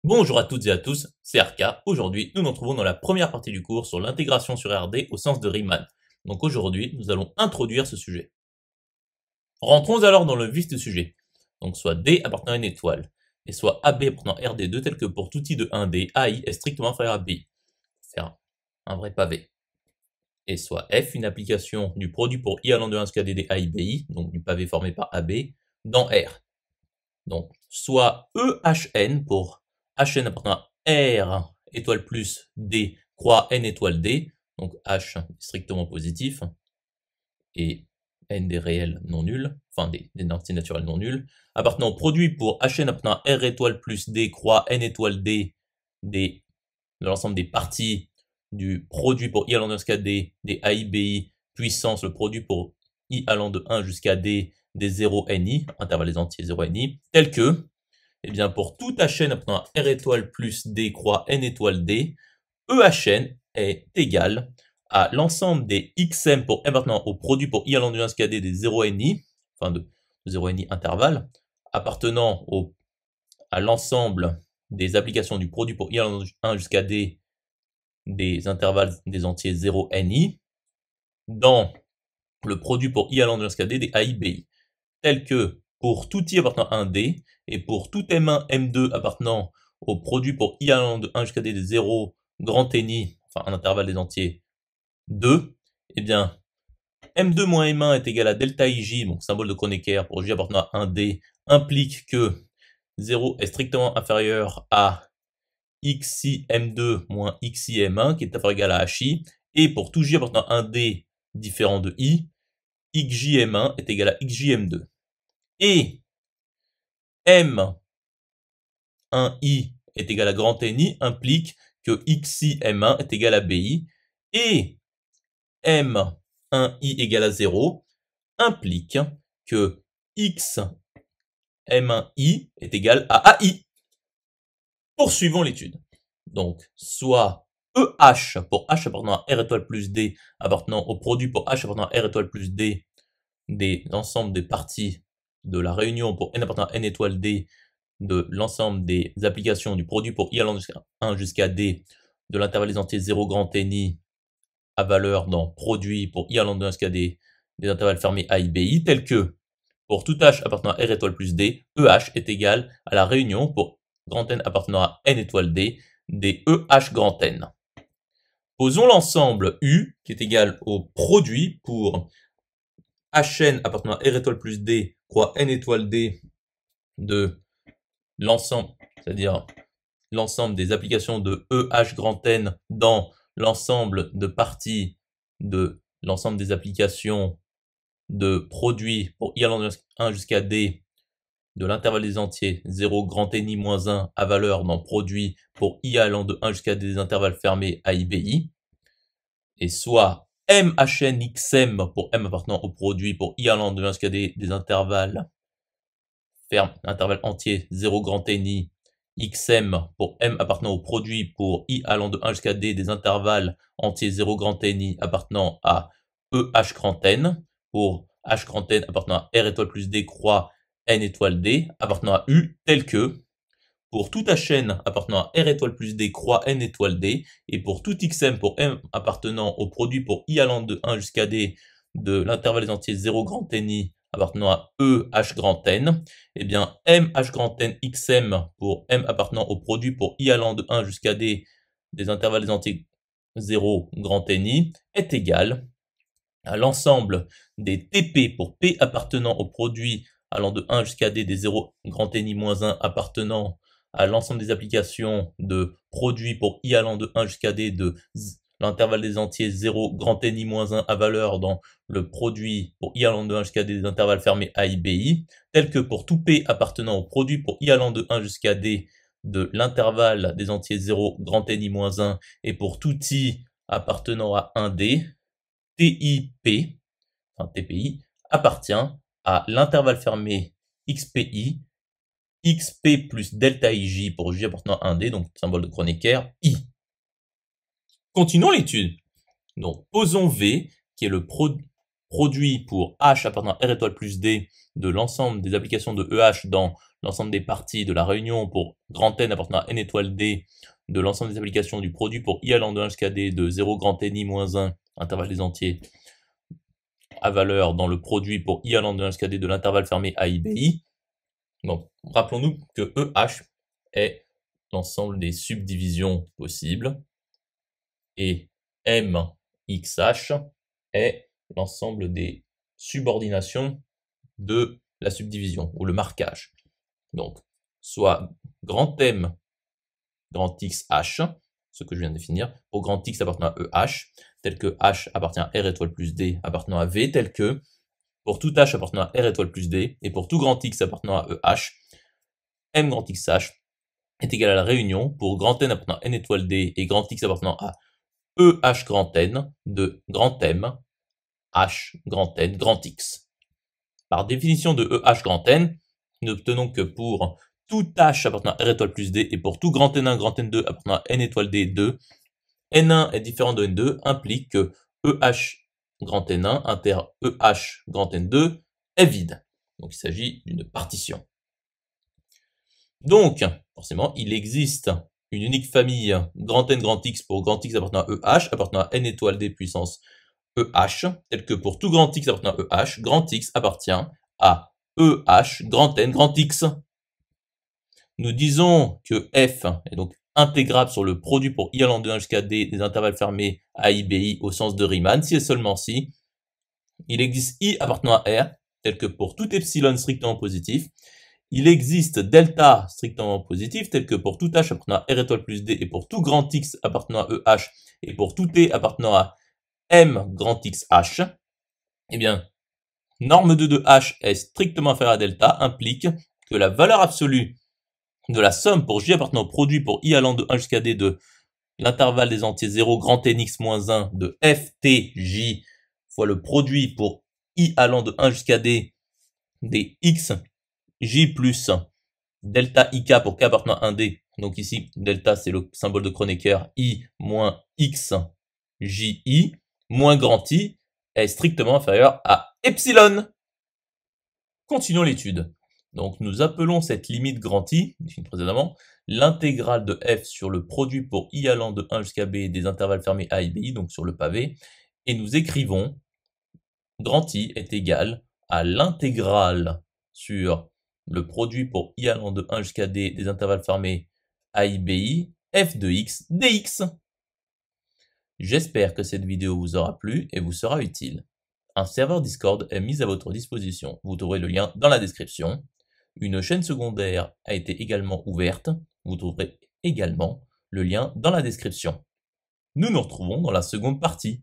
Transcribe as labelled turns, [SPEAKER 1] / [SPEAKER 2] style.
[SPEAKER 1] Bonjour à toutes et à tous, c'est RK. Aujourd'hui, nous nous retrouvons dans la première partie du cours sur l'intégration sur RD au sens de Riemann. Donc aujourd'hui, nous allons introduire ce sujet. Rentrons alors dans le vif du sujet. Donc soit D appartenant à une étoile, et soit AB appartenant à RD2 tel que pour tout i de 1D, AI est strictement inférieur à BI. Faire un vrai pavé. Et soit F, une application du produit pour i allant de 1 jusqu'à D AI BI, donc du pavé formé par AB, dans R. Donc soit EHN pour Hn appartenant à R étoile plus D croix N étoile D, donc H strictement positif, et N des réels non nuls, enfin des entités naturelles non nuls, appartenant au produit pour Hn appartenant à R étoile plus D croix N étoile D, de l'ensemble des parties du produit pour i allant de 1 jusqu'à D, des AIBI, puissance le produit pour i allant de 1 jusqu'à D, des 0 NI, intervalle des entiers 0 NI, tel que, eh bien, pour tout Hn appartenant à R étoile plus D croix N étoile D, EHN est égal à l'ensemble des XM pour M appartenant au produit pour I allant de 1 jusqu'à D des 0 NI, enfin de 0 NI intervalle, appartenant à l'ensemble des applications du produit pour I allant de 1 jusqu'à D des intervalles des entiers 0 NI, dans le produit pour I allant de 1 jusqu'à D des AIBI, tel que pour tout i appartenant à 1D, et pour tout M1, M2 appartenant au produit pour i allant de 1 jusqu'à D des 0 grand NI, enfin un intervalle des entiers 2, eh bien, M2 moins M1 est égal à delta IJ, donc symbole de Kronecker pour J appartenant à 1D, implique que 0 est strictement inférieur à XI M2 moins XI M1, qui est inférieur égal à HI, et pour tout J appartenant à 1D différent de I, XJ M1 est égal à XJ M2. Et M1I est égal à grand NI implique que XI M1 est égal à BI, et M1I égale à 0 implique que X M1I est égal à AI. Poursuivons l'étude. Donc, soit EH pour H appartenant à R étoile plus D appartenant au produit pour H appartenant à R étoile plus D des ensembles des parties de la réunion pour N appartenant à N étoile D de l'ensemble des applications du produit pour I allant de 1 jusqu'à D de l'intervalle des entiers 0 grand NI à valeur dans produit pour I allant de 1 jusqu'à D des intervalles fermés A, I, B, I, tel que pour tout H appartenant à R étoile plus D, EH est égal à la réunion pour grand N appartenant à N étoile D des EH grand N. Posons l'ensemble U qui est égal au produit pour Hn appartenant à R étoile plus D croix N étoile D de l'ensemble, c'est-à-dire l'ensemble des applications de EH grand N dans l'ensemble de parties de l'ensemble des applications de produits pour I allant de 1 jusqu'à D de l'intervalle des entiers 0 grand NI moins 1 à valeur dans produit pour I allant de 1 jusqu'à D des intervalles fermés A, I, B, I, et soit MHNXM pour M appartenant au produit pour I allant de 1 jusqu'à D des intervalles intervalle entier 0 grand NI, XM pour M appartenant au produit pour I allant de 1 jusqu'à D des intervalles entiers 0 grand NI appartenant à EH grand N, pour H grand N appartenant à R étoile plus D croix N étoile D appartenant à U, tel que pour tout Hn appartenant à R étoile plus D croix N étoile D, et pour tout XM pour M appartenant au produit pour I allant de 1 jusqu'à D de l'intervalle des entiers 0 grand NI appartenant à EH grand N, eh bien MH grand N XM pour M appartenant au produit pour I allant de 1 jusqu'à D des intervalles des entiers 0 grand NI est égal à l'ensemble des TP pour P appartenant au produit allant de 1 jusqu'à D des 0 grand NI moins 1 appartenant à l'ensemble des applications de produits pour I allant de 1 jusqu'à D de l'intervalle des entiers 0 grand NI moins 1 à valeur dans le produit pour I allant de 1 jusqu'à D des intervalles fermés A, I, B, I, tel que pour tout P appartenant au produit pour I allant de 1 jusqu'à D de l'intervalle des entiers 0 grand NI moins 1 et pour tout I appartenant à 1D, TIP, enfin TPI, appartient à l'intervalle fermé XPI, XP plus delta IJ pour J appartenant à 1D, donc symbole de Kronecker, I. Continuons l'étude. Donc, posons V, qui est le produit. produit pour H appartenant à R étoile plus D de l'ensemble des applications de EH dans l'ensemble des parties de la réunion pour grand N appartenant à N étoile D de l'ensemble des applications du produit pour I allant de 1 jusqu'à D de 0 grand N I moins 1, intervalle des entiers, à valeur dans le produit pour I allant de 1 jusqu'à D de l'intervalle fermé AIBI. Donc, rappelons-nous que EH est l'ensemble des subdivisions possibles et MXH est l'ensemble des subordinations de la subdivision ou le marquage. Donc, soit grand M, grand XH, ce que je viens de définir, pour grand X appartenant à EH, tel que H appartient à R étoile plus D appartenant à V, tel que pour tout H appartenant à R étoile plus D et pour tout grand X appartenant à EH, M grand XH est égal à la réunion pour grand N appartenant à N étoile D et grand X appartenant à EH grand N de grand M, H grand N, grand X. Par définition de EH grand N, nous obtenons que pour tout H appartenant à R étoile plus D et pour tout grand N1, grand N2 appartenant à N étoile D2, N1 est différent de N2 implique que EH grand N1 inter EH grand N2 est vide. Donc il s'agit d'une partition. Donc, forcément, il existe une unique famille grand N grand X pour grand X appartenant à EH, appartenant à N étoile D puissance EH, tel que pour tout grand X appartenant à EH, grand X appartient à EH grand N grand X. Nous disons que F est donc intégrable sur le produit pour I allant de 1 jusqu'à D des intervalles fermés A, I, B, I au sens de Riemann, si et seulement si il existe I appartenant à R, tel que pour tout epsilon strictement positif, il existe delta strictement positif, tel que pour tout H appartenant à R étoile plus D et pour tout grand X appartenant à EH et pour tout T appartenant à M grand X H. Eh bien, norme 2 de H est strictement inférieure à delta, implique que la valeur absolue de la somme pour J appartenant au produit pour I allant de 1 jusqu'à D de l'intervalle des entiers 0 grand Nx moins 1 de FTJ fois le produit pour I allant de 1 jusqu'à D des X J plus delta IK pour K appartenant à 1D. Donc ici, delta c'est le symbole de Kronecker, I moins X JI moins grand I est strictement inférieur à epsilon. Continuons l'étude. Donc nous appelons cette limite grand I, définie précédemment, l'intégrale de f sur le produit pour I allant de 1 jusqu'à B des intervalles fermés A et B, donc sur le pavé, et nous écrivons grand I est égal à l'intégrale sur le produit pour I allant de 1 jusqu'à D des intervalles fermés A, I, B, I, f de x dx. J'espère que cette vidéo vous aura plu et vous sera utile. Un serveur Discord est mis à votre disposition, vous trouverez le lien dans la description. Une chaîne secondaire a été également ouverte, vous trouverez également le lien dans la description. Nous nous retrouvons dans la seconde partie.